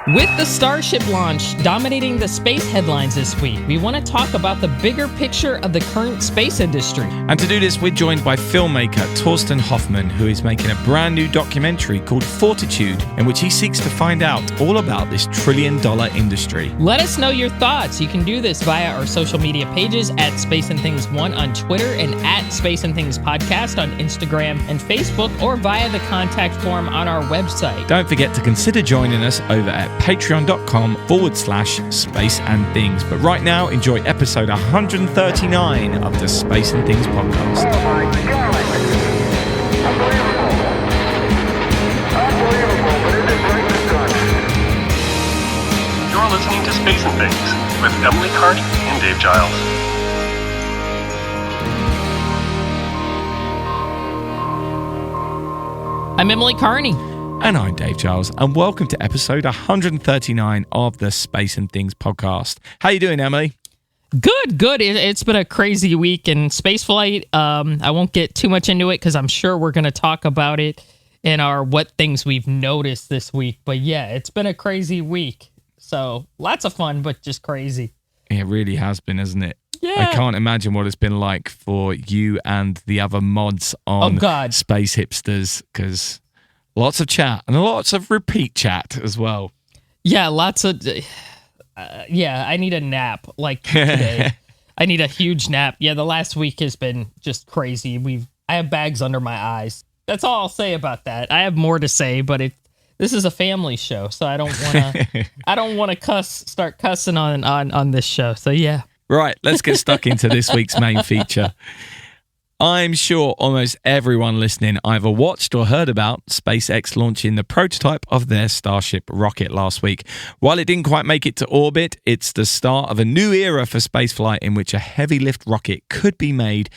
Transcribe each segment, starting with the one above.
With the Starship launch dominating the space headlines this week, we want to talk about the bigger picture of the current space industry. And to do this, we're joined by filmmaker Torsten Hoffmann, who is making a brand new documentary called Fortitude, in which he seeks to find out all about this trillion-dollar industry. Let us know your thoughts. You can do this via our social media pages at Space and Things 1 on Twitter and at Space and Things Podcast on Instagram and Facebook, or via the contact form on our website. Don't forget to consider joining us over at patreon.com/Space and Things. But right now, enjoy episode 139 of the Space and Things podcast. Oh my God! Unbelievable! Unbelievable, but isn't it great to touch? You're listening to Space and Things with Emily Carney and Dave Giles. I'm Emily Carney. And I'm Dave Giles, and welcome to episode 139 of the Space and Things podcast. How you doing, Emily? Good. It's been a crazy week in spaceflight. I won't get too much into it because I'm sure we're going to talk about it in our what things we've noticed this week. But yeah, it's been a crazy week. So lots of fun, but just crazy. It really has been, hasn't it? Yeah. I can't imagine what it's been like for you and the other mods on Space Hipsters, because lots of chat and lots of repeat chat as well. Yeah, lots of... I need a nap, like today. I need a huge nap. Yeah, the last week has been just crazy. I have bags under my eyes. That's all I'll say about that. I have more to say, but this is a family show, so I don't want to start cussing on this show. So yeah. Right, let's get stuck into this week's main feature. I'm sure almost everyone listening either watched or heard about SpaceX launching the prototype of their Starship rocket last week. While it didn't quite make it to orbit, it's the start of a new era for spaceflight in which a heavy lift rocket could be made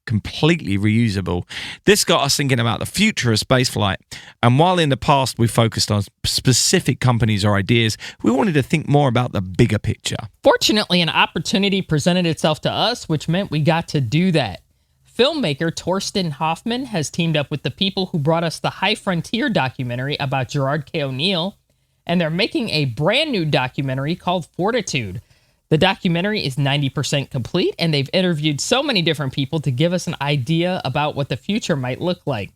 completely reusable. This got us thinking about the future of spaceflight. And while in the past we focused on specific companies or ideas, we wanted to think more about the bigger picture. Fortunately, an opportunity presented itself to us, which meant we got to do that. Filmmaker Torsten Hoffmann has teamed up with the people who brought us the High Frontier documentary about Gerard K. O'Neill, and they're making a brand new documentary called Fortitude. The documentary is 90% complete, and they've interviewed so many different people to give us an idea about what the future might look like.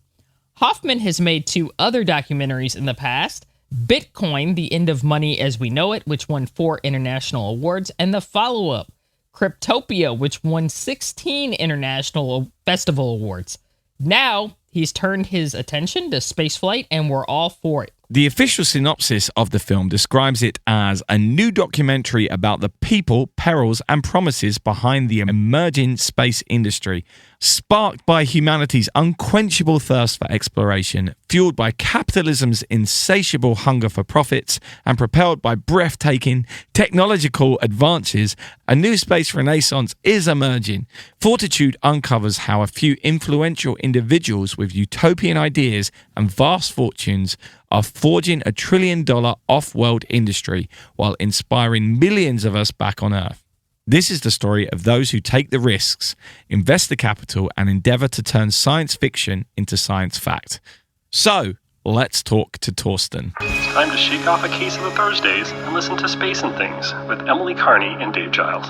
Hoffmann has made 2 other documentaries in the past, Bitcoin, The End of Money as We Know It, which won 4 international awards, and the follow-up, Cryptopia, which won 16 international festival awards. Now, he's turned his attention to spaceflight, and we're all for it. The official synopsis of the film describes it as a new documentary about the people, perils, and promises behind the emerging space industry, sparked by humanity's unquenchable thirst for exploration, fueled by capitalism's insatiable hunger for profits, and propelled by breathtaking technological advances. A new space renaissance is emerging. Fortitude uncovers how a few influential individuals with utopian ideas and vast fortunes are forging a trillion-dollar off-world industry while inspiring millions of us back on Earth. This is the story of those who take the risks, invest the capital, and endeavor to turn science fiction into science fact. So, let's talk to Torsten. It's time to shake off a case of the Thursdays and listen to Space and Things with Emily Carney and Dave Giles.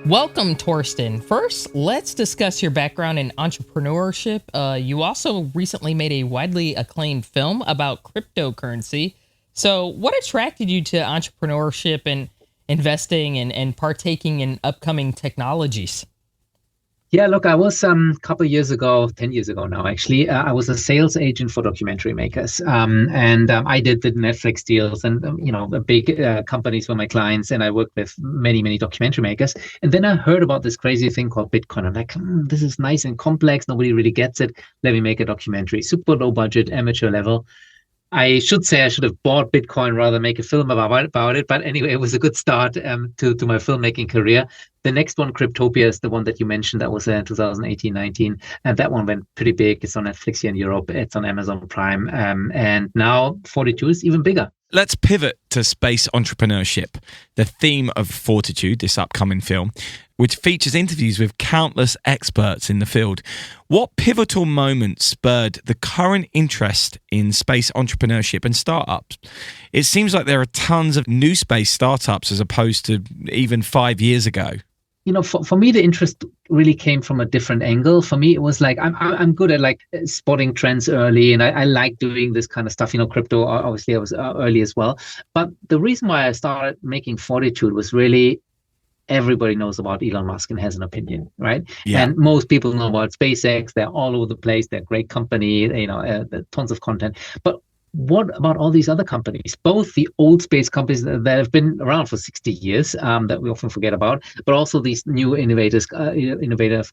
Welcome, Torsten. First, let's discuss your background in entrepreneurship. You also recently made a widely acclaimed film about cryptocurrency. So what attracted you to entrepreneurship and investing and partaking in upcoming technologies? Yeah, look, I was a couple of years ago, 10 years ago now, actually, I was a sales agent for documentary makers. And I did the Netflix deals and, big companies were my clients. And I worked with many, many documentary makers. And then I heard about this crazy thing called Bitcoin. I'm like, this is nice and complex. Nobody really gets it. Let me make a documentary. Super low budget, amateur level. I should say I should have bought Bitcoin rather than make a film about it. But anyway, it was a good start to my filmmaking career. The next one, Cryptopia, is the one that you mentioned. That was 2018-19. And that one went pretty big. It's on Netflix here in Europe. It's on Amazon Prime. And now Fortitude is even bigger. Let's pivot to space entrepreneurship, the theme of Fortitude, this upcoming film, which features interviews with countless experts in the field. What pivotal moment spurred the current interest in space entrepreneurship and startups? It seems like there are tons of new space startups as opposed to even 5 years ago. For me, the interest really came from a different angle. For me, it was like I'm good at like spotting trends early, and I like doing this kind of stuff. Crypto, obviously, I was early as well. But the reason why I started making Fortitude was really everybody knows about Elon Musk and has an opinion, right? Yeah. And most people know about SpaceX. They're all over the place. They're a great company. Tons of content. But what about all these other companies, both the old space companies that have been around for 60 years that we often forget about, but also these new innovative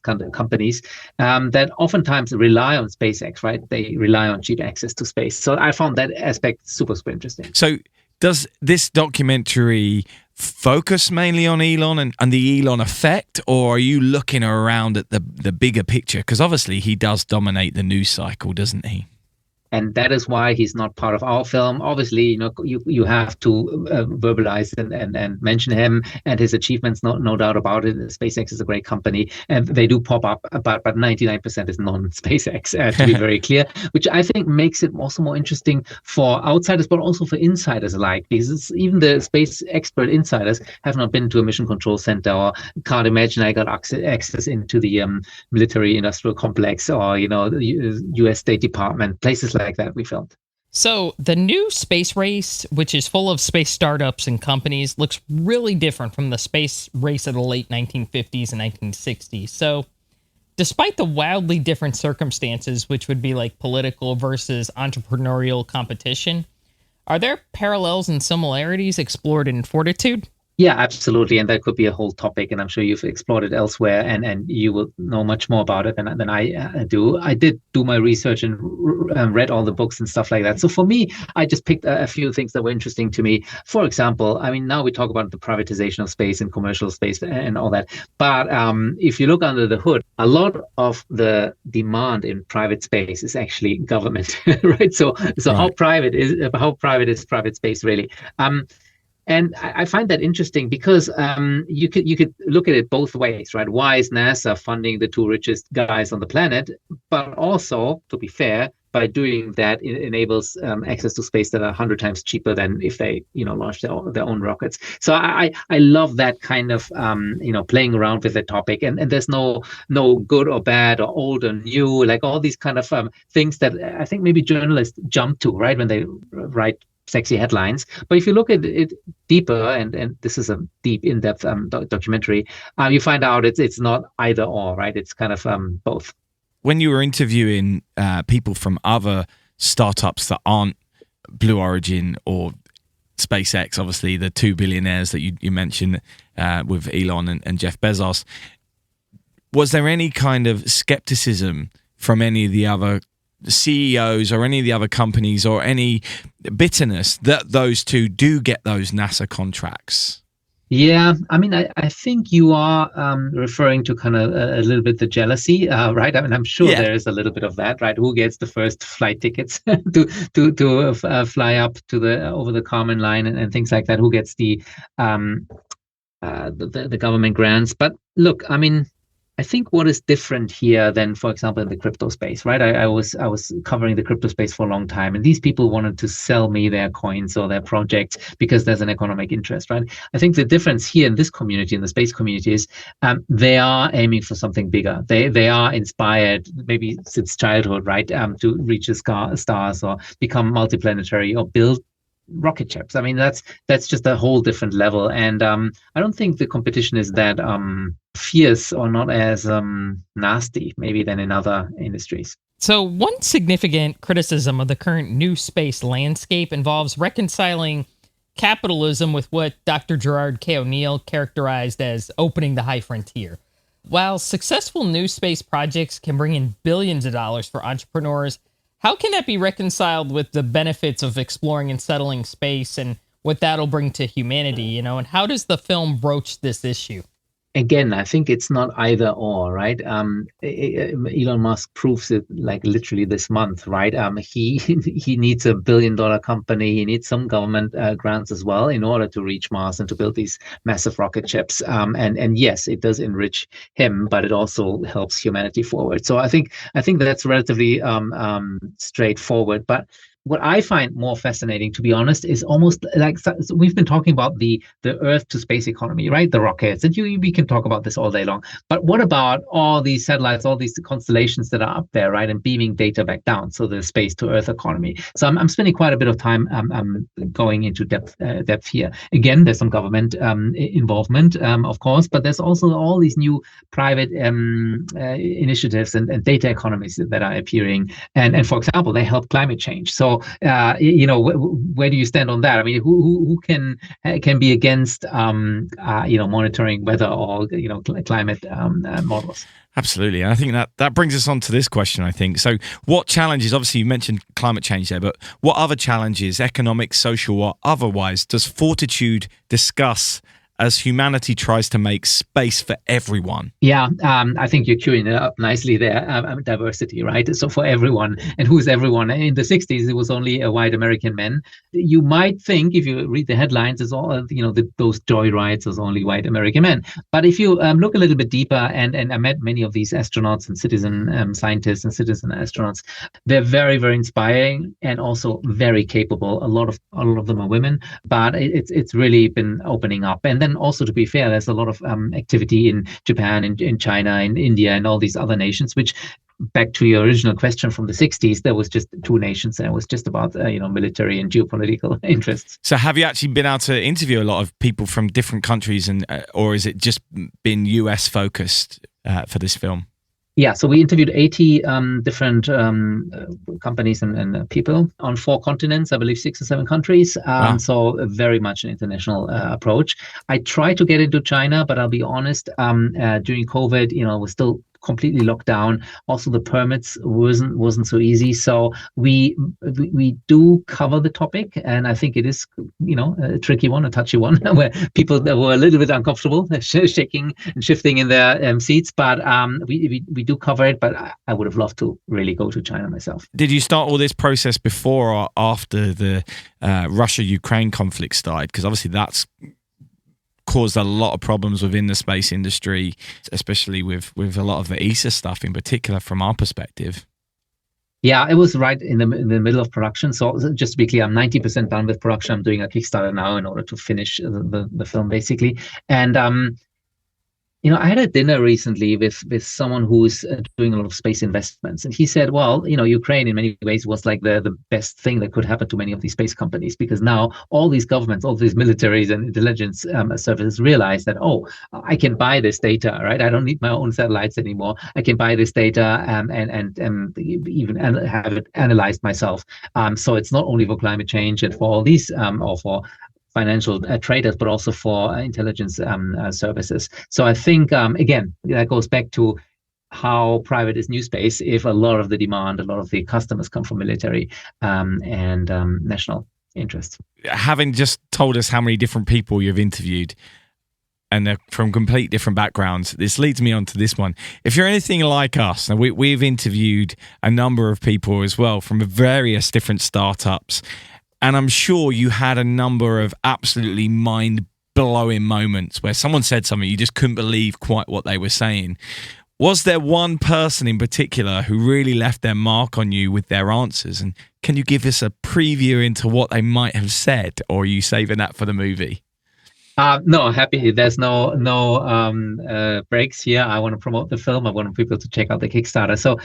companies that oftentimes rely on SpaceX, right? They rely on cheap access to space. So I found that aspect super, super interesting. So does this documentary focus mainly on Elon and the Elon effect, or are you looking around at the bigger picture? Because obviously he does dominate the news cycle, doesn't he? And that is why he's not part of our film. Obviously, you have to verbalize and mention him and his achievements. No doubt about it. SpaceX is a great company, and they do pop up, but 99% is non-SpaceX. To be very clear, which I think makes it also more interesting for outsiders, but also for insiders alike. Because even the space expert insiders have not been to a mission control center or can't imagine I got access into the military-industrial complex or the U.S. State Department, places like that we filmed. So the new space race, which is full of space startups and companies, looks really different from the space race of the late 1950s and 1960s. So despite the wildly different circumstances, which would be like political versus entrepreneurial competition, are there parallels and similarities explored in Fortitude? Yeah, absolutely. And that could be a whole topic. And I'm sure you've explored it elsewhere and you will know much more about it than I do. I did do my research and read all the books and stuff like that. So for me, I just picked a few things that were interesting to me. For example, now we talk about the privatization of space and commercial space and all that. But if you look under the hood, a lot of the demand in private space is actually government, right? So right. How private is private space really? And I find that interesting because you could look at it both ways, right? Why is NASA funding the two richest guys on the planet? But also, to be fair, by doing that, it enables access to space that are 100 times cheaper than if they, launch their own rockets. So I love that kind of, playing around with the topic. And there's no good or bad or old or new, like all these kind of things that I think maybe journalists jump to, right, when they write sexy headlines. But if you look at it deeper, and this is a deep, in-depth documentary, you find out it's not either or, right? It's kind of both. When you were interviewing people from other startups that aren't Blue Origin or SpaceX, obviously the two billionaires that you mentioned with Elon and Jeff Bezos, was there any kind of skepticism from any of the other CEOs or any of the other companies, or any bitterness that those two do get those NASA contracts? Yeah, I think you are referring to kind of a little bit the jealousy, right? I'm sure there is a little bit of that, right? Who gets the first flight tickets to fly up to the over the Kármán line and things like that? Who gets the government grants? But look, I think what is different here than, for example, in the crypto space, right? I was covering the crypto space for a long time, and these people wanted to sell me their coins or their projects because there's an economic interest, right? I think the difference here in this community, in the space community, is they are aiming for something bigger. They are inspired, maybe since childhood, right, to reach the stars or become multiplanetary or build rocket ships. That's just a whole different level, and I don't think the competition is that fierce or not as nasty maybe than in other industries. So one significant criticism of the current new space landscape involves reconciling capitalism with what Dr. Gerard K. O'Neill characterized as opening the high frontier. While successful new space projects can bring in billions of dollars for entrepreneurs, how can that be reconciled with the benefits of exploring and settling space and what that'll bring to humanity, and how does the film broach this issue? Again, I think it's not either or, right? Elon Musk proves it like literally this month, right? He he needs a billion-dollar company. He needs some government grants as well in order to reach Mars and to build these massive rocket ships. And yes, it does enrich him, but it also helps humanity forward. So I think that's relatively straightforward. But what I find more fascinating, to be honest, is almost like, so we've been talking about the Earth to space economy, right? The rockets, and we can talk about this all day long. But what about all these satellites, all these constellations that are up there, right, and beaming data back down? So the space to Earth economy. So I'm spending quite a bit of time going into depth here. Again, there's some government involvement, of course, but there's also all these new private initiatives and data economies that are appearing. And for example, they help climate change. So where do you stand on that? I mean, who can be against monitoring weather or climate models? Absolutely. And I think that brings us on to this question, I think. So what challenges, obviously you mentioned climate change there, but what other challenges, economic, social, or otherwise, does Fortitude discuss as humanity tries to make space for everyone? Yeah, I think you're queuing it up nicely there. Diversity, right? So for everyone. And who's everyone? In the 60s, it was only white American men. You might think, if you read the headlines, it's all, those joyrides was only white American men. But if you look a little bit deeper, and I met many of these astronauts and citizen scientists and citizen astronauts, they're very, very inspiring and also very capable. A lot of them are women, but it's really been opening up. And then also, to be fair, there's a lot of activity in Japan, in China, in India, and all these other nations, which, back to your original question from the 60s, there was just two nations, and it was just about military and geopolitical interests. So have you actually been able to interview a lot of people from different countries, and or is it just been US focused for this film? Yeah, so we interviewed 80 different companies and people on 4 continents, I believe 6 or 7 countries. Wow. So very much an international approach. I tried to get into China, but I'll be honest, during COVID, it was still completely locked down. Also, the permits wasn't so easy. So we do cover the topic, and I think it is a tricky one, a touchy one, where people that were a little bit uncomfortable, shaking and shifting in their seats. But we do cover it. But I would have loved to really go to China myself. Did you start all this process before or after the Russia-Ukraine conflict started? Because obviously that's caused a lot of problems within the space industry, especially with a lot of the ESA stuff in particular from our perspective. Yeah, it was right in the middle of production. So just to be clear, I'm 90% done with production. I'm doing a Kickstarter now in order to finish the film, basically. And I had a dinner recently with someone who's doing a lot of space investments, and he said, well, Ukraine in many ways was like the best thing that could happen to many of these space companies, because now all these governments, all these militaries and intelligence services realize that, I can buy this data, right? I don't need my own satellites anymore. I can buy this data and even have it analyzed myself. So it's not only for climate change and for all these or for financial traders, but also for intelligence services. So I think, again, that goes back to how private is new space if a lot of the demand, a lot of the customers come from military and national interests. Having just told us how many different people you've interviewed, and they're from complete different backgrounds, this leads me on to this one. If you're anything like us, and we've interviewed a number of people as well from various different startups, and I'm sure you had a number of absolutely mind-blowing moments where someone said something you just couldn't believe quite what they were saying. Was there one person in particular who really left their mark on you with their answers? And can you give us a preview into what they might have said, or are you saving that for the movie? No, happy. There's no breaks here. I want to promote the film. I want people to check out the Kickstarter. So,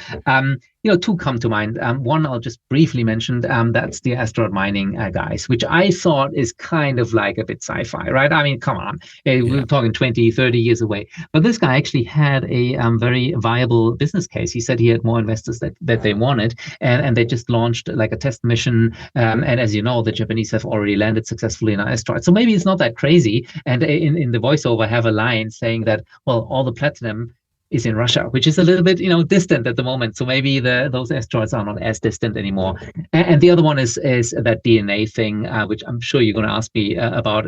two come to mind. One I'll just briefly mention. That's the asteroid mining guys, which I thought is kind of like a bit sci-fi, right? I mean, come on. We're talking 20, 30 years away. But this guy actually had a very viable business case. He said he had more investors that they wanted, and they just launched like a test mission. And as you know, the Japanese have already landed successfully in an asteroid. So maybe it's not that crazy. And in the voiceover, I have a line saying that, well, all the platinum is in Russia, which is a little bit, distant at the moment. So maybe those asteroids are not as distant anymore. And the other one is that DNA thing, which I'm sure you're going to ask me about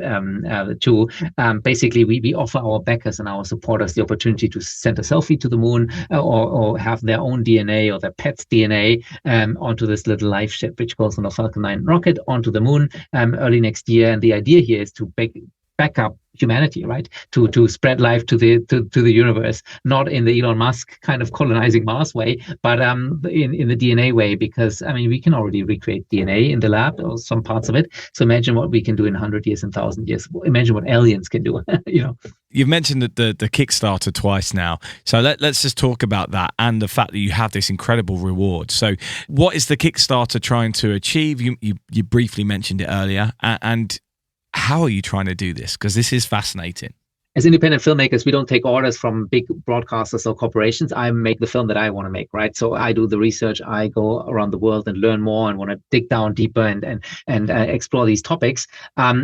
too. Basically, we offer our backers and our supporters the opportunity to send a selfie to the moon, or have their own DNA or their pet's DNA onto this little life ship, which goes on a Falcon 9 rocket onto the moon early next year. And the idea here is to back up humanity, right? To spread life to the universe, not in the Elon Musk kind of colonizing Mars way, but in the DNA way, because we can already recreate DNA in the lab, or some parts of it. So imagine what we can do in 100 years and 1,000 years. Imagine what aliens can do. You've mentioned the Kickstarter twice now, so let's just talk about that and the fact that you have this incredible reward. So what is the Kickstarter trying to achieve? You briefly mentioned it earlier, and how are you trying to do this? Because this is fascinating. As independent filmmakers, we don't take orders from big broadcasters or corporations. I make the film that I want to make, right? So I do the research. I go around the world and learn more and want to dig down deeper and explore these topics,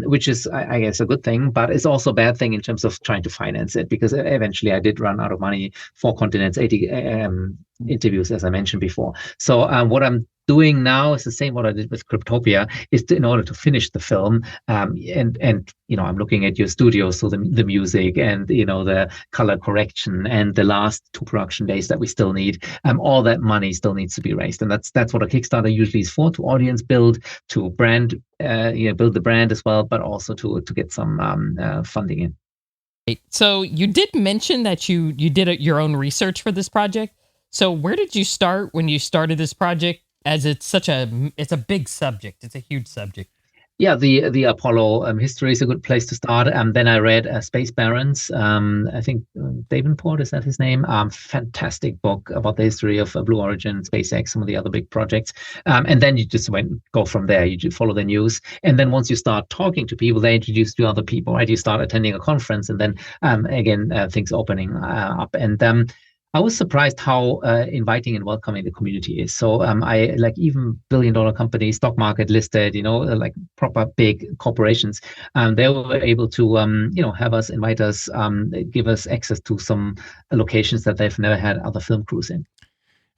which is, I guess, a good thing. But it's also a bad thing in terms of trying to finance it, because eventually I did run out of money. 4 continents, 80 interviews, as I mentioned before. So what I'm doing now is the same what I did with Cryptopia, is in order to finish the film, and I'm looking at your studio, so the music and the color correction and the last 2 production days that we still need, all that money still needs to be raised, and that's what a Kickstarter usually is for: to audience build, to brand, build the brand as well, but also to get some funding in. So you did mention that you did your own research for this project. So where did you start when you started this project? As it's a big subject. It's a huge subject. Yeah, the Apollo history is a good place to start. Then I read Space Barons. I think Davenport, is that his name? Fantastic book about the history of Blue Origin, SpaceX, some of the other big projects. And then you just go from there. You just follow the news. And then once you start talking to people, they introduce you to other people, right? You start attending a conference, and then again, things opening up. And I was surprised how inviting and welcoming the community is. So I like even billion-dollar companies, stock market listed, like proper big corporations. They were able to, invite us, give us access to some locations that they've never had other film crews in.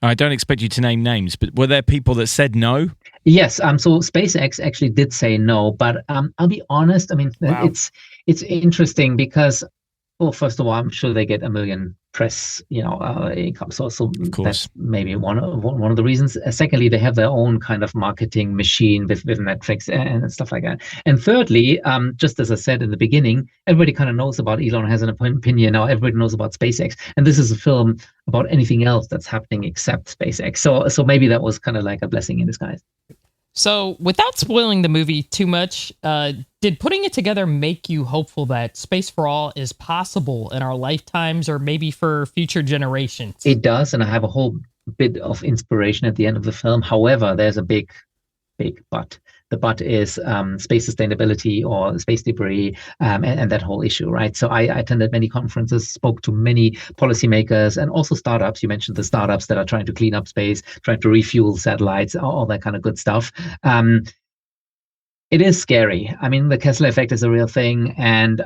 I don't expect you to name names, but were there people that said no? Yes. So SpaceX actually did say no, but I'll be honest. Wow. It's interesting because, well, first of all, I'm sure they get a million press, income. So that's maybe one of the reasons. Secondly, they have their own kind of marketing machine with Netflix and stuff like that. And thirdly, just as I said in the beginning, everybody kind of knows about Elon, has an opinion now. Everybody knows about SpaceX, and this is a film about anything else that's happening except SpaceX. So maybe that was kind of like a blessing in disguise. So, without spoiling the movie too much, did putting it together make you hopeful that space for all is possible in our lifetimes, or maybe for future generations? It does, and I have a whole bit of inspiration at the end of the film. However, there's a big but. The but is space sustainability or space debris, and that whole issue, right? So I attended many conferences, spoke to many policymakers, and also startups. You mentioned the startups that are trying to clean up space, trying to refuel satellites, all that kind of good stuff. It is scary. The Kessler effect is a real thing, and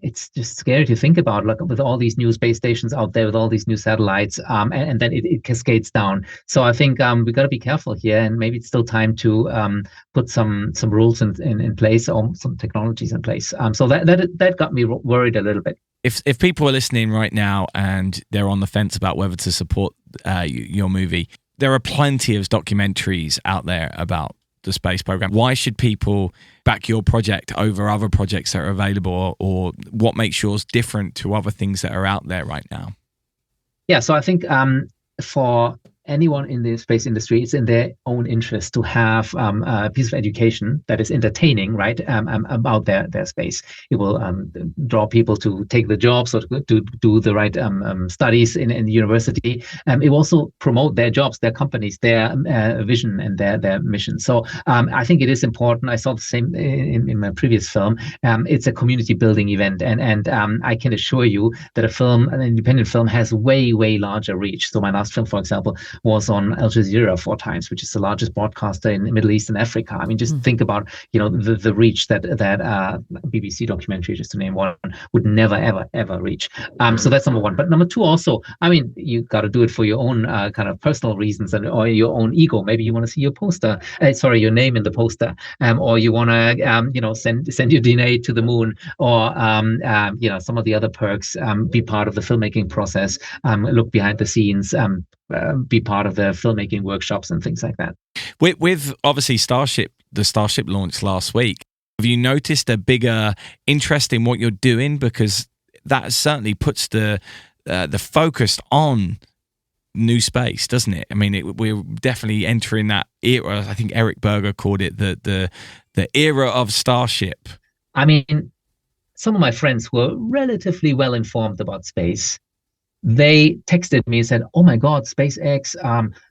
it's just scary to think about. Like with all these new space stations out there, with all these new satellites, and then it cascades down. So I think we got to be careful here, and maybe it's still time to put some rules in place, or some technologies in place. So that got me worried a little bit. If people are listening right now and they're on the fence about whether to support your movie, there are plenty of documentaries out there about the space program. Why should people back your project over other projects that are available, or what makes yours different to other things that are out there right now? Yeah, so I think for anyone in the space industry, it's in their own interest to have a piece of education that is entertaining, right, about their space. It will draw people to take the jobs, or to do the right studies in the university. It will also promote their jobs, their companies, their vision and their mission. So I think it is important. I saw the same in my previous film. It's a community building event, and I can assure you that an independent film has way larger reach. So my last film, for example, was on Al Jazeera 4 times, which is the largest broadcaster in the Middle East and Africa. I mean, just think about, the reach that BBC documentary, just to name one, would never, ever, ever reach. So that's number one. But number two, also, I mean, you got to do it for your own kind of personal reasons or your own ego. Maybe you want to see your poster, your name in the poster, or you want to, send your DNA to the moon, or some of the other perks, be part of the filmmaking process, look behind the scenes, be part of the filmmaking workshops and things like that. With obviously the Starship launch last week, have you noticed a bigger interest in what you're doing? Because that certainly puts the focus on new space, doesn't it? I mean, we're definitely entering that era. I think Eric Berger called it the era of Starship. I mean, some of my friends who are relatively well informed about space, they texted me and said, "Oh my God, SpaceX,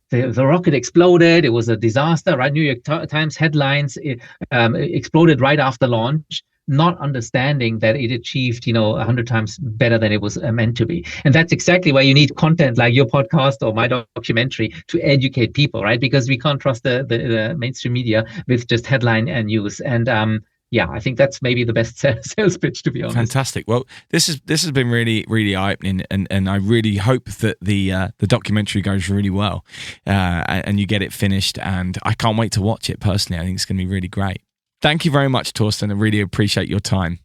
the rocket exploded. It was a disaster, right? New York Times headlines, it exploded right after launch," not understanding that it achieved, 100 times better than it was meant to be. And that's exactly why you need content like your podcast or my documentary to educate people, right? Because we can't trust the mainstream media with just headline and news. And I think that's maybe the best sales pitch, to be honest. Fantastic. Well, this has been really, really eye-opening, and I really hope that the documentary goes really well, and you get it finished. And I can't wait to watch it personally. I think it's going to be really great. Thank you very much, Torsten. I really appreciate your time.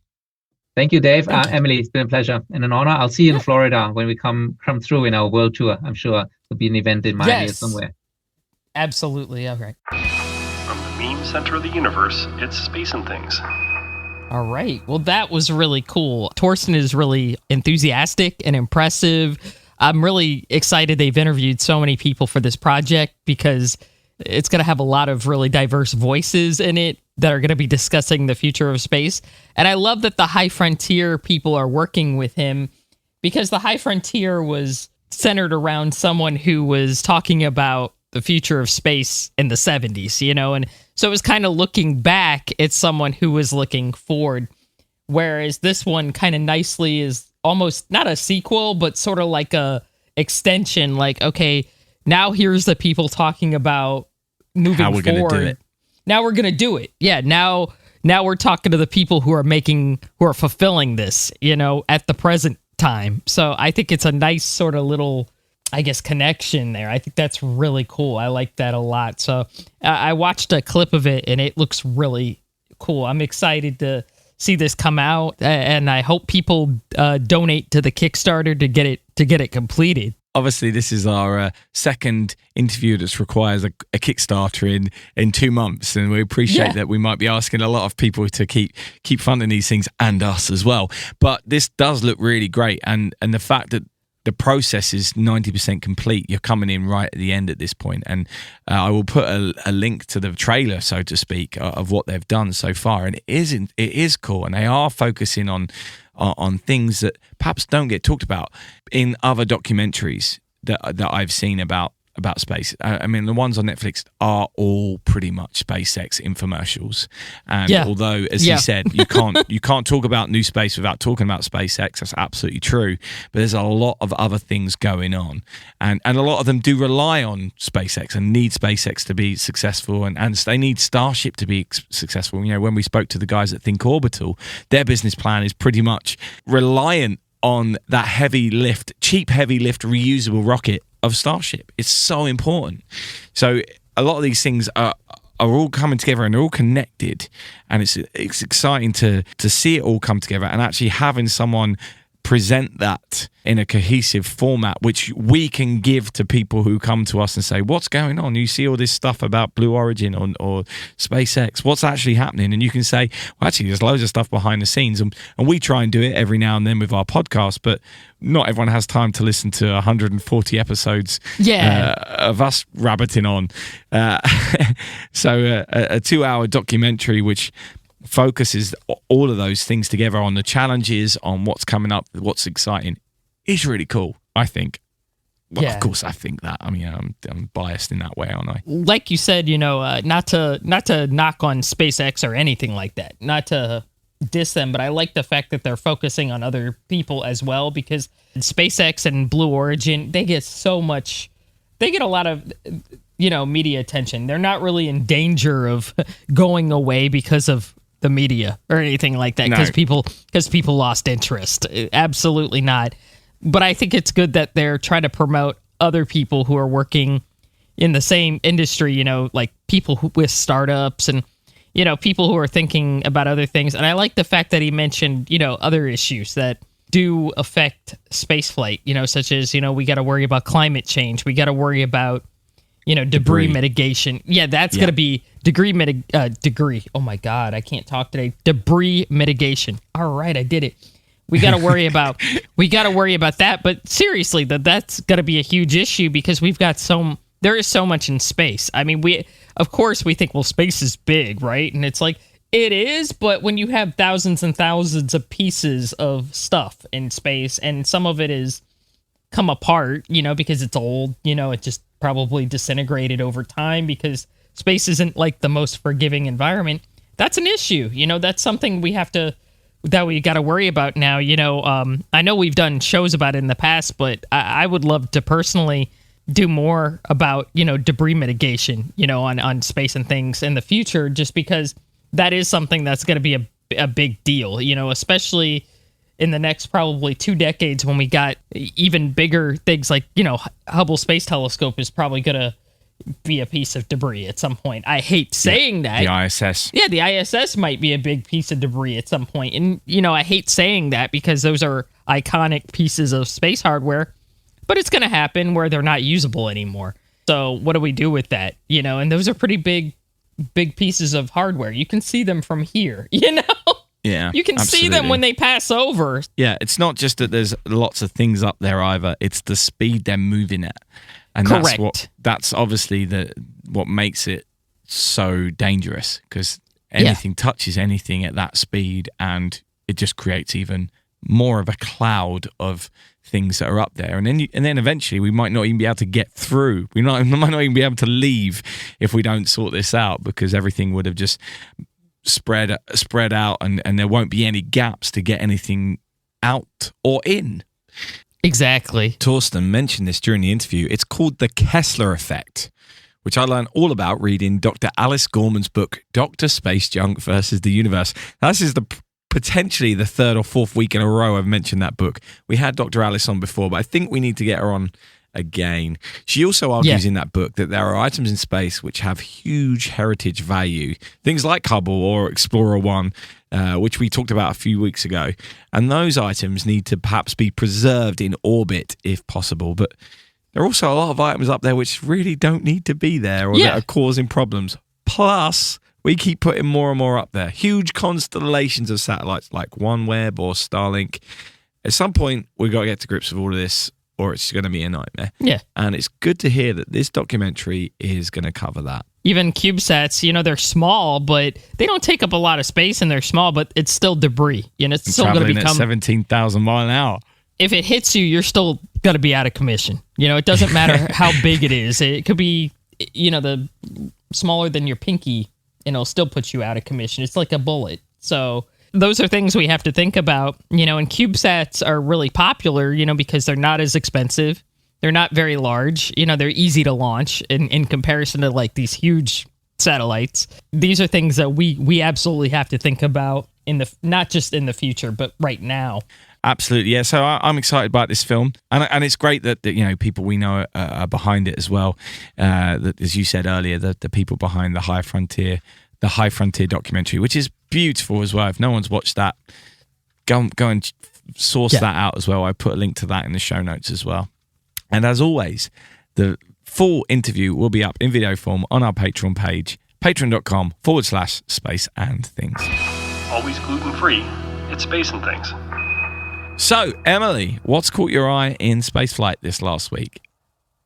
Thank you, Dave. Emily, it's been a pleasure and an honor. I'll see you in Florida when we come through in our world tour. I'm sure there'll be an event in Miami or somewhere. Absolutely. All right. From the meme center of the universe, it's Space and Things. All right. Well, that was really cool. Torsten is really enthusiastic and impressive. I'm really excited they've interviewed so many people for this project, because it's going to have a lot of really diverse voices in it that are going to be discussing the future of space. And I love that the High Frontier people are working with him, because the High Frontier was centered around someone who was talking about the future of space in the 70s, and so it was kind of looking back at someone who was looking forward, whereas this one kind of nicely is almost not a sequel, but sort of like a extension, like, okay, now here's the people talking about moving how we're forward. Gonna do it. Now we're going to do it. Yeah, now we're talking to the people who are fulfilling this, at the present time. So I think it's a nice sort of little, I guess, connection there. I think that's really cool. I like that a lot. So I watched a clip of it, and it looks really cool. I'm excited to see this come out, and I hope people donate to the Kickstarter to get it completed. Obviously, this is our second interview that requires a Kickstarter in 2 months, and we appreciate that we might be asking a lot of people to keep funding these things, and us as well. But this does look really great, and the fact that the process is 90% complete, you're coming in right at the end at this point, and I will put a link to the trailer, so to speak, of what they've done so far, and it is cool, and they are focusing on things that perhaps don't get talked about in other documentaries that I've seen about space. I mean, the ones on Netflix are all pretty much SpaceX infomercials, and although, as you said, you can't talk about new space without talking about SpaceX. That's absolutely true. But there's a lot of other things going on, and a lot of them do rely on SpaceX and need SpaceX to be successful, and they need Starship to be successful. When we spoke to the guys at Think Orbital, their business plan is pretty much reliant on that cheap heavy lift reusable rocket of Starship. It's so important. So a lot of these things are all coming together, and they're all connected, and it's exciting to see it all come together, and actually having someone present that in a cohesive format, which we can give to people who come to us and say, what's going on? You see all this stuff about Blue Origin or SpaceX, what's actually happening? And you can say, well, actually, there's loads of stuff behind the scenes. And we try and do it every now and then with our podcast, but not everyone has time to listen to 140 episodes of us rabbiting on. So a 2-hour documentary, which focuses all of those things together on the challenges, on what's coming up, what's exciting, is really cool, I think. Well, of course, I think that. I mean, I'm biased in that way, aren't I? Like you said, not to knock on SpaceX or anything like that, not to diss them, but I like the fact that they're focusing on other people as well, because SpaceX and Blue Origin, they get so much they get a lot of, media attention. They're not really in danger of going away because of the media or anything like that, because people lost interest. Absolutely not. But I think it's good that they're trying to promote other people who are working in the same industry, like people with startups and, people who are thinking about other things. And I like the fact that he mentioned, other issues that do affect spaceflight, such as, we got to worry about climate change. We got to worry about, debris mitigation. Yeah, that's going to be degree. Oh my God, I can't talk today. Debris mitigation. All right, I did it. We got to worry about that. But seriously, that's going to be a huge issue because there is so much in space. I mean, we think, well, space is big, right? And it's like, it is, but when you have thousands and thousands of pieces of stuff in space, and some of it is come apart, because it's old, it just probably disintegrated over time because space isn't like the most forgiving environment. That's an issue. That's something we got to worry about now. I know we've done shows about it in the past, but I would love to personally do more about, debris mitigation, on space and things in the future, just because that is something that's going to be a big deal, especially in the next probably 2 decades when we got even bigger things like, Hubble Space Telescope is probably going to be a piece of debris at some point. I hate saying that. The ISS. Yeah, the ISS might be a big piece of debris at some point. And, I hate saying that because those are iconic pieces of space hardware, but it's going to happen where they're not usable anymore. So what do we do with that? And those are pretty big pieces of hardware. You can see them from here, Yeah, you can see them when they pass over. Yeah, it's not just that there's lots of things up there either. It's the speed they're moving at. And correct. That's obviously what makes it so dangerous, because anything touches anything at that speed and it just creates even more of a cloud of things that are up there. And then eventually we might not even be able to get through. We might not even be able to leave if we don't sort this out, because everything would have just spread out and there won't be any gaps to get anything out or in. Exactly. Torsten mentioned this during the interview. It's called the Kessler effect, which I learned all about reading Dr. Alice Gorman's book, Dr. Space Junk versus the Universe. Now, this is potentially the 3rd or 4th week in a row I've mentioned that book. We had Dr. Alice on before, but I think we need to get her on again. She also argues in that book that there are items in space which have huge heritage value, things like Hubble or Explorer 1, which we talked about a few weeks ago, and those items need to perhaps be preserved in orbit if possible. But there are also a lot of items up there which really don't need to be there, or that are causing problems. Plus, we keep putting more and more up there. Huge constellations of satellites like OneWeb or Starlink. At some point, we've got to get to grips with all of this, or it's going to be a nightmare. Yeah. And it's good to hear that this documentary is going to cover that. Even CubeSats, they're small, but they don't take up a lot of space, and they're small, but it's still debris. It's still going to become... at 17,000 miles an hour. If it hits you, you're still going to be out of commission. It doesn't matter how big it is. It could be, the smaller than your pinky, and it'll still put you out of commission. It's like a bullet. So those are things we have to think about, and CubeSats are really popular, because they're not as expensive. They're not very large. They're easy to launch in comparison to like these huge satellites. These are things that we absolutely have to think about not just in the future, but right now. Absolutely, yeah. So I'm excited about this film, and it's great that people we know are behind it as well. That, as you said earlier, the people behind the High Frontier documentary, which is beautiful as well. If no one's watched that, go and source that out as well. I put a link to that in the show notes as well. And as always, the full interview will be up in video form on our Patreon page, patreon.com/space and things. Always gluten-free. It's Space and Things. So, Emily, what's caught your eye in spaceflight this last week?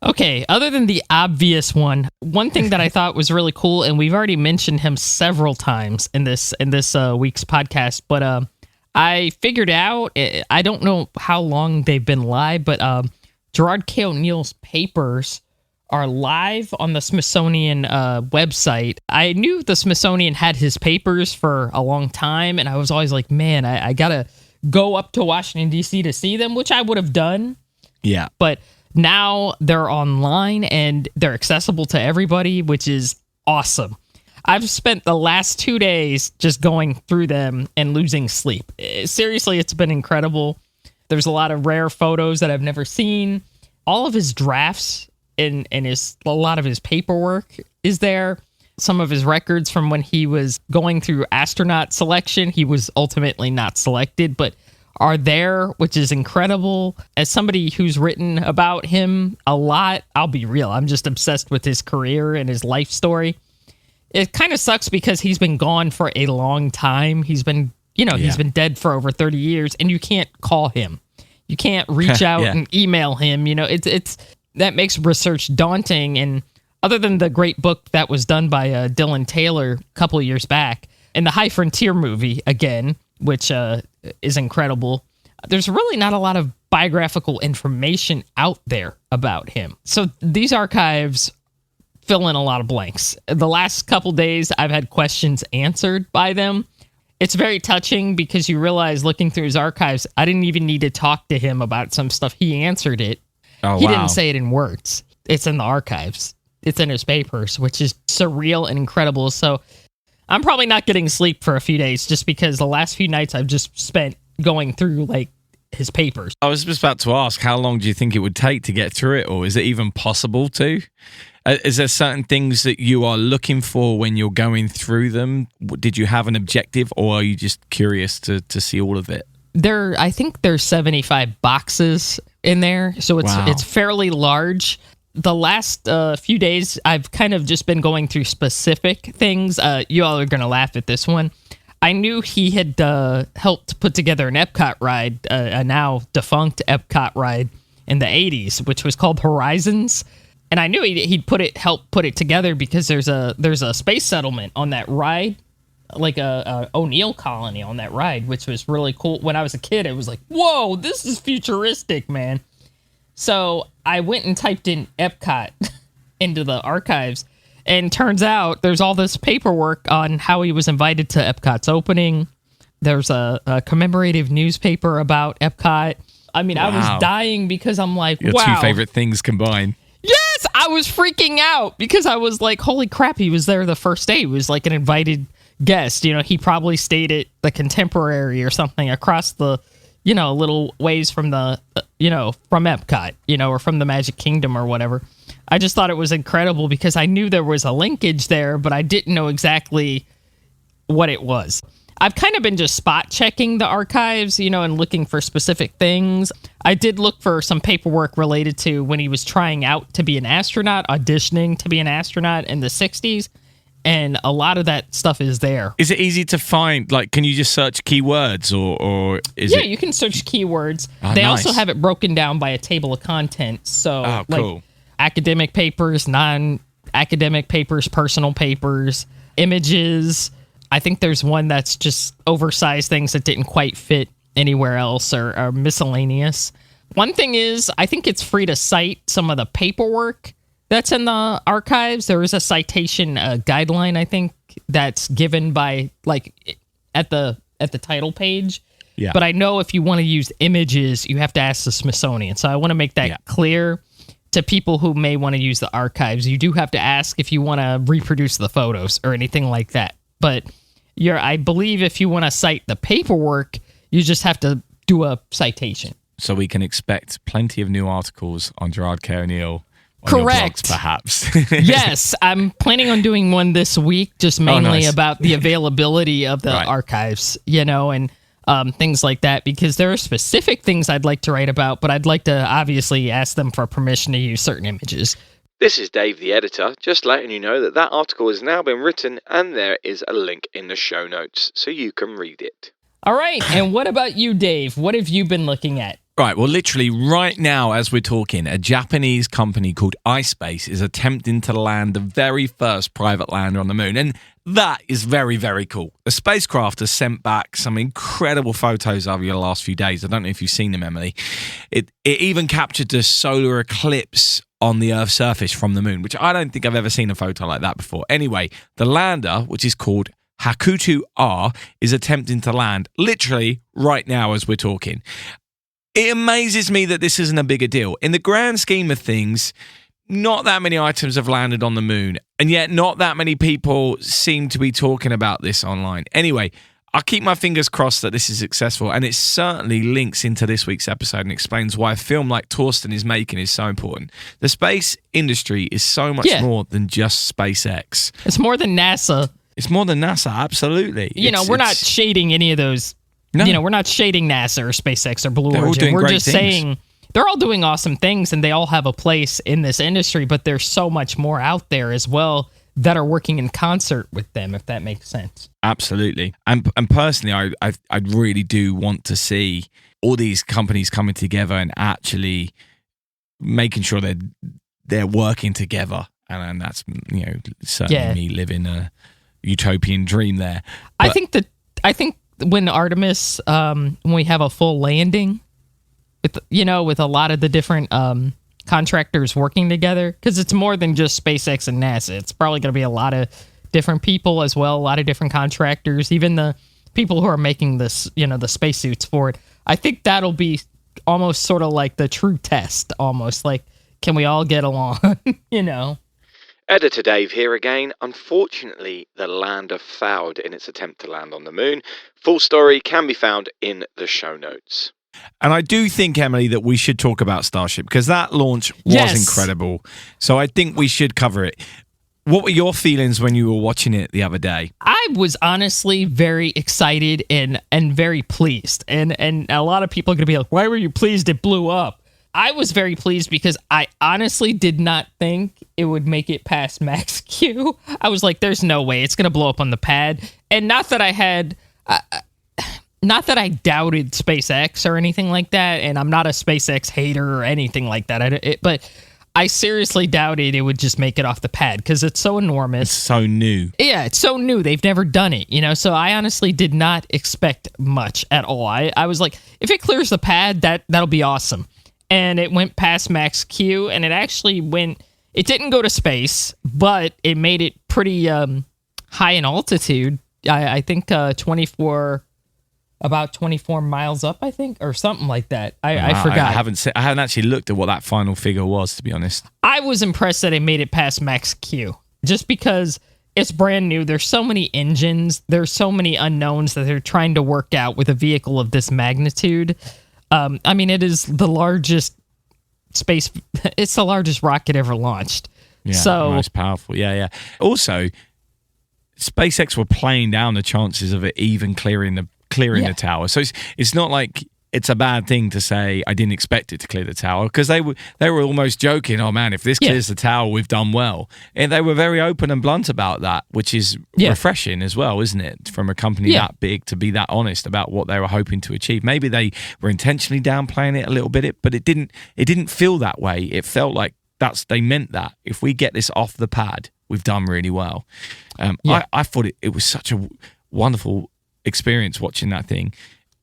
Okay, other than the obvious one thing that I thought was really cool, and we've already mentioned him several times in this week's podcast, but I figured out, I don't know how long they've been live, but Gerard K. O'Neill's papers are live on the Smithsonian website. I knew the Smithsonian had his papers for a long time, and I was always like, man, I gotta go up to Washington, D.C. to see them, which I would have done. Yeah. But Now they're online and they're accessible to everybody, which is awesome. I've spent the last 2 days just going through them and losing sleep. Seriously, it's been incredible. There's a lot of rare photos that I've never seen. All of his drafts and a lot of his paperwork is there. Some of his records from when he was going through astronaut selection. He was ultimately not selected, but are there, which is incredible. As somebody who's written about him a lot, I'll be real. I'm just obsessed with his career and his life story. It kind of sucks because he's been gone for a long time. He's been, he's been dead for over 30 years, and you can't call him. You can't reach out and email him. It's that makes research daunting. And other than the great book that was done by Dylan Taylor a couple of years back, and the High Frontier movie, again, which is incredible, there's really not a lot of biographical information out there about him. So these archives fill in a lot of blanks. The last couple days, I've had questions answered by them. It's very touching because you realize looking through his archives, I didn't even need to talk to him about some stuff. He answered it. He didn't say it in words. It's in the archives. It's in his papers, which is surreal and incredible. So I'm probably not getting sleep for a few days just because the last few nights I've just spent going through his papers. I was just about to ask, how long do you think it would take to get through it, or is it even possible to? Is there certain things that you are looking for when you're going through them? Did you have an objective, or are you just curious to see all of it? I think there's 75 boxes in there, so it's fairly large. The last few days, I've kind of just been going through specific things. You all are going to laugh at this one. I knew he had helped put together an Epcot ride, a now defunct Epcot ride in the 80s, which was called Horizons. And I knew he'd help put it together because there's a space settlement on that ride, like a O'Neill colony on that ride, which was really cool. When I was a kid, it was like, whoa, this is futuristic, man. So I went and typed in Epcot into the archives, and turns out there's all this paperwork on how he was invited to Epcot's opening. There's a commemorative newspaper about Epcot. I mean, I was dying because I'm like, Your wow. two favorite things combined. Yes, I was freaking out because I was like, holy crap, he was there the first day. He was like an invited guest. He probably stayed at the Contemporary or something across the, little ways from the, from Epcot, or from the Magic Kingdom or whatever. I just thought it was incredible because I knew there was a linkage there, but I didn't know exactly what it was. I've kind of been just spot checking the archives, and looking for specific things. I did look for some paperwork related to when he was trying out to be an astronaut, auditioning to be an astronaut in the 60s. And a lot of that stuff is there. Is it easy to find? Can you just search keywords or is it? Yeah, you can search keywords. Oh, they nice. also have it broken down by a table of contents. So, cool. Academic papers, non-academic papers, personal papers, images. I think there's one that's just oversized things that didn't quite fit anywhere else or miscellaneous. One thing is, I think it's free to cite some of the paperwork that's in the archives. There is a citation guideline, I think, that's given by at the title page. Yeah. But I know if you want to use images, you have to ask the Smithsonian. So I want to make that clear to people who may want to use the archives. You do have to ask if you want to reproduce the photos or anything like that. But I believe if you want to cite the paperwork, you just have to do a citation. So we can expect plenty of new articles on Gerard K. O'Neill. Correct. Blogs, perhaps. Yes, I'm planning on doing one this week, just mainly nice. about the availability of the archives, and things like that, because there are specific things I'd like to write about, but I'd like to obviously ask them for permission to use certain images. This is Dave, the editor, just letting you know that article has now been written and there is a link in the show notes so you can read it. All right, and what about you, Dave? What have you been looking at? Right, well, literally right now as we're talking, a Japanese company called iSpace is attempting to land the very first private lander on the moon, and that is very, very cool. The spacecraft has sent back some incredible photos over the last few days. I don't know if you've seen them, Emily. It even captured the solar eclipse on the Earth's surface from the moon, which I don't think I've ever seen a photo like that before. Anyway, the lander, which is called Hakuto R, is attempting to land literally right now as we're talking. It amazes me that this isn't a bigger deal. In the grand scheme of things, not that many items have landed on the moon, and yet not that many people seem to be talking about this online. Anyway, I'll keep my fingers crossed that this is successful, and it certainly links into this week's episode and explains why a film like Torsten is making is so important. The space industry is so much more than just SpaceX. It's more than NASA. It's more than NASA, absolutely. We're not shading any of those. No. We're not shading NASA or SpaceX or Blue Origin. We're just saying they're all doing awesome things and they all have a place in this industry, but there's so much more out there as well that are working in concert with them, if that makes sense. Absolutely. And personally, I really do want to see all these companies coming together and actually making sure they're working together. And that's, certainly me living a utopian dream there. But I think when Artemis, when we have a full landing with a lot of the different contractors working together, because it's more than just SpaceX and NASA. It's probably going to be a lot of different people as well, a lot of different contractors, even the people who are making this, the spacesuits for it. I think that'll be almost sort of like the true test, almost like, can we all get along, Editor Dave here again. Unfortunately, the lander failed in its attempt to land on the moon. Full story can be found in the show notes. And I do think, Emily, that we should talk about Starship because that launch was incredible. So I think we should cover it. What were your feelings when you were watching it the other day? I was honestly very excited and very pleased. And a lot of people are going to be like, why were you pleased it blew up? I was very pleased because I honestly did not think it would make it past Max Q. I was like, there's no way it's going to blow up on the pad. And not that I had... not that I doubted SpaceX or anything like that, and I'm not a SpaceX hater or anything like that, but I seriously doubted it would just make it off the pad because it's so enormous. It's so new. Yeah, it's so new. They've never done it, so I honestly did not expect much at all. I was like, if it clears the pad, that'll be awesome. And it went past Max Q, and it actually it didn't go to space, but it made it pretty high in altitude. I think 24... about 24 miles up, I think, or something like that. I forgot. I haven't actually looked at what that final figure was, to be honest. I was impressed that it made it past Max Q, just because it's brand new. There's so many engines. There's so many unknowns that they're trying to work out with a vehicle of this magnitude. It is the largest it's the largest rocket ever launched. Yeah, so most powerful. Yeah. Also, SpaceX were playing down the chances of it even clearing the tower. So it's not like it's a bad thing to say I didn't expect it to clear the tower, because they were almost joking, oh man, if this clears the tower, we've done well. And they were very open and blunt about that, which is refreshing as well, isn't it? From a company that big to be that honest about what they were hoping to achieve. Maybe they were intentionally downplaying it a little bit, but it didn't feel that way. It felt like they meant that. If we get this off the pad, we've done really well. I thought it was such a wonderful experience watching that thing.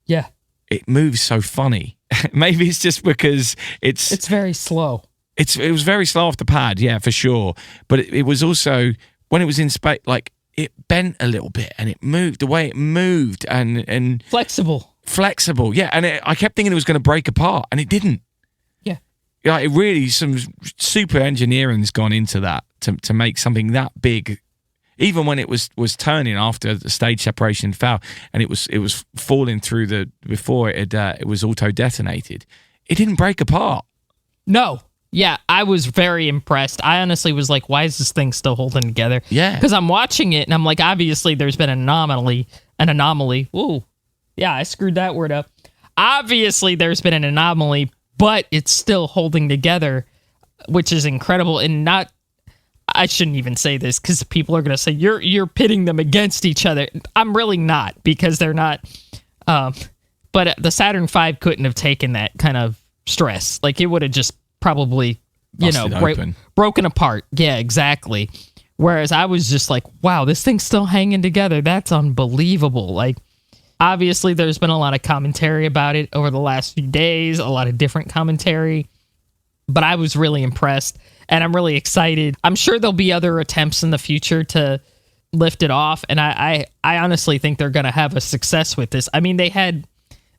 Yeah. It moves so funny. Maybe it's just because it's very slow. It was very slow off the pad, yeah, for sure. But it was also, when it was in space, like, it bent a little bit and it moved the way it moved and flexible, yeah. And I kept thinking it was going to break apart, and it didn't. Yeah, like, it really, some super engineering's gone into that to make something that big. Even when it was turning after the stage separation fell, and it was falling through before it was auto detonated, it didn't break apart. No, yeah, I was very impressed. I honestly was like, why is this thing still holding together? Yeah, because I'm watching it and I'm like, obviously there's been an anomaly. Ooh, yeah, I screwed that word up. Obviously there's been an anomaly, but it's still holding together, which is incredible. And not. I shouldn't even say this because people are going to say you're pitting them against each other. I'm really not, because they're not. But the Saturn V couldn't have taken that kind of stress. Like, it would have just probably, broken apart. Yeah, exactly. Whereas I was just like, wow, this thing's still hanging together. That's unbelievable. Like, obviously there's been a lot of commentary about it over the last few days, a lot of different commentary. But I was really impressed, and I'm really excited. I'm sure there'll be other attempts in the future to lift it off, and I honestly think they're going to have a success with this. I mean, they had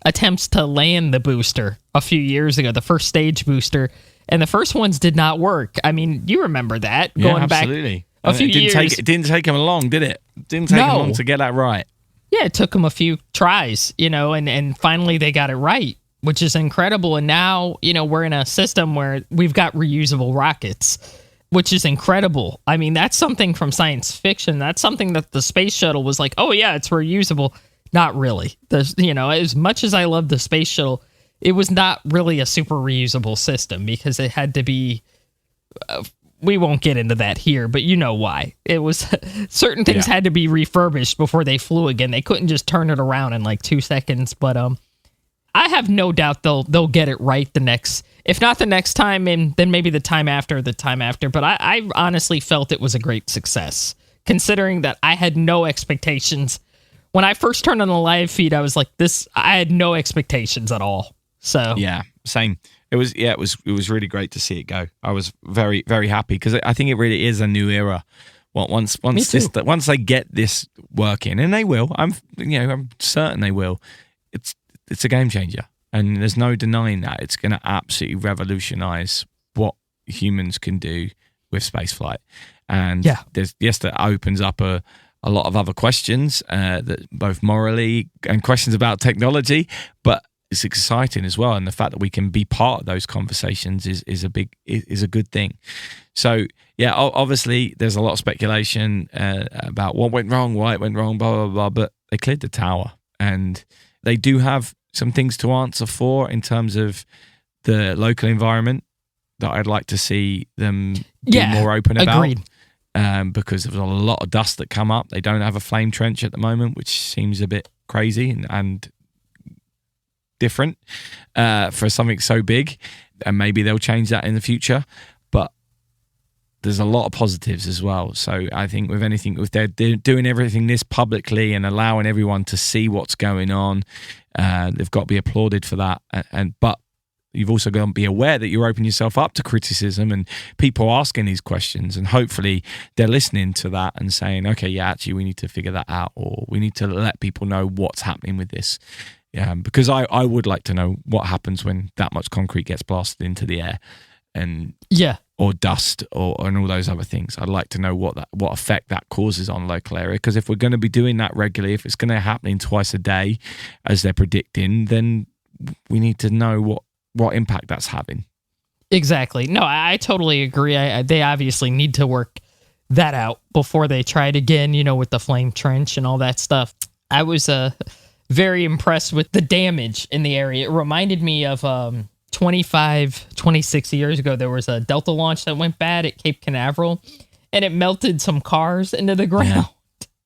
attempts to land the booster a few years ago, the first stage booster, and the first ones did not work. I mean, you remember that going absolutely. back a few years. It didn't take them long, did it? Didn't take them long to get that right. Yeah, it took them a few tries, and finally they got it right, which is incredible. And now, we're in a system where we've got reusable rockets, which is incredible. I mean, that's something from science fiction. That's something that the space shuttle was like, oh yeah, it's reusable. Not really. As much as I love the space shuttle, it was not really a super reusable system because it had to be, we won't get into that here, but you know why. It was, certain things had to be refurbished before they flew again. They couldn't just turn it around in like 2 seconds, but I have no doubt they'll get it right the next, if not the next time, and then maybe the time after. But I honestly felt it was a great success, considering that I had no expectations. When I first turned on the live feed, I was like, I had no expectations at all. So yeah, same. It was really great to see it go. I was very, very happy because I think it really is a new era. Once they get this working, and they will, I'm certain they will. It's a game changer, and there's no denying that. It's going to absolutely revolutionize what humans can do with spaceflight. And that opens up a lot of other questions, that both morally and questions about technology, but it's exciting as well. And the fact that we can be part of those conversations is a good thing. So yeah, obviously there's a lot of speculation about what went wrong, why it went wrong, blah, blah, blah, but they cleared the tower, and they do have some things to answer for in terms of the local environment that I'd like to see them be more open about. Agreed. Because there's a lot of dust that come up. They don't have a flame trench at the moment, which seems a bit crazy and different for something so big. And maybe they'll change that in the future. But there's a lot of positives as well. So I think if they're doing everything this publicly and allowing everyone to see what's going on, they've got to be applauded for that. But you've also got to be aware that you're opening yourself up to criticism and people asking these questions, and hopefully they're listening to that and saying, okay, yeah, actually we need to figure that out, or we need to let people know what's happening with this. Because I would like to know what happens when that much concrete gets blasted into the air, and or dust, and all those other things. I'd like to know what effect that causes on local area, because if we're going to be doing that regularly, if it's going to happen twice a day as they're predicting, then we need to know what impact that's having. Exactly. No, I totally agree. They obviously need to work that out before they try it again, with the flame trench and all that stuff. I was very impressed with the damage in the area. It reminded me of 26 years ago, there was a Delta launch that went bad at Cape Canaveral, and it melted some cars into the ground.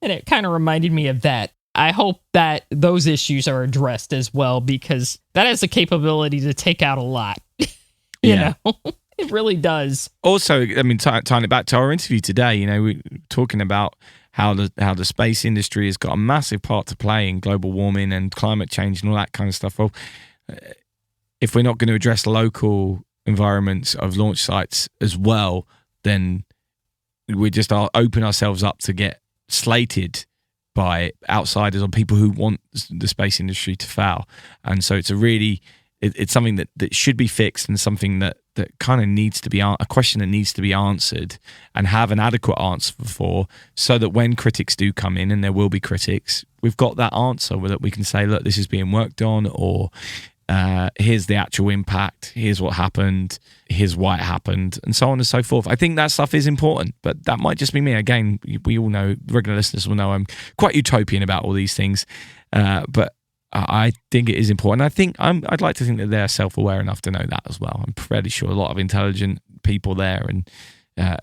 And it kind of reminded me of that. I hope that those issues are addressed as well, because that has the capability to take out a lot. you know, it really does. Also, I mean, tying it back to our interview today, we're talking about how the space industry has got a massive part to play in global warming and climate change and all that kind of stuff. Well, if we're not going to address local environments of launch sites as well, then we just open ourselves up to get slated by outsiders or people who want the space industry to fail. And so it's it's something that should be fixed, and something that kind of needs to be a question that needs to be answered and have an adequate answer for, so that when critics do come in, and there will be critics, we've got that answer that we can say, look, this is being worked on, or here's the actual impact, here's what happened, here's why it happened, and so on and so forth. I think that stuff is important, but that might just be me. Again, we all know, regular listeners will know, I'm quite utopian about all these things, but I think it is important. I'd like to think that they're self-aware enough to know that as well. I'm pretty sure a lot of intelligent people there, and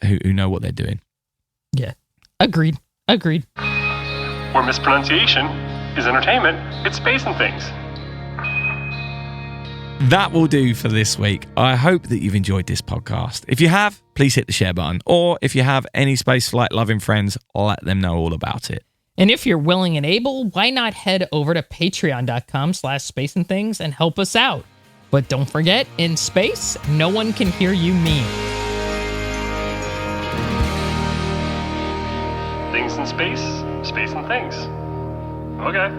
who know what they're doing. Yeah, agreed. Where mispronunciation is entertainment, it's Space and Things. That will do for this week. I hope that you've enjoyed this podcast. If you have, please hit the share button. Or if you have any spaceflight loving friends, let them know all about it. And if you're willing and able, why not head over to patreon.com/spaceandthings and help us out. But don't forget, in space, no one can hear you mean. Things in space, space and things. Okay.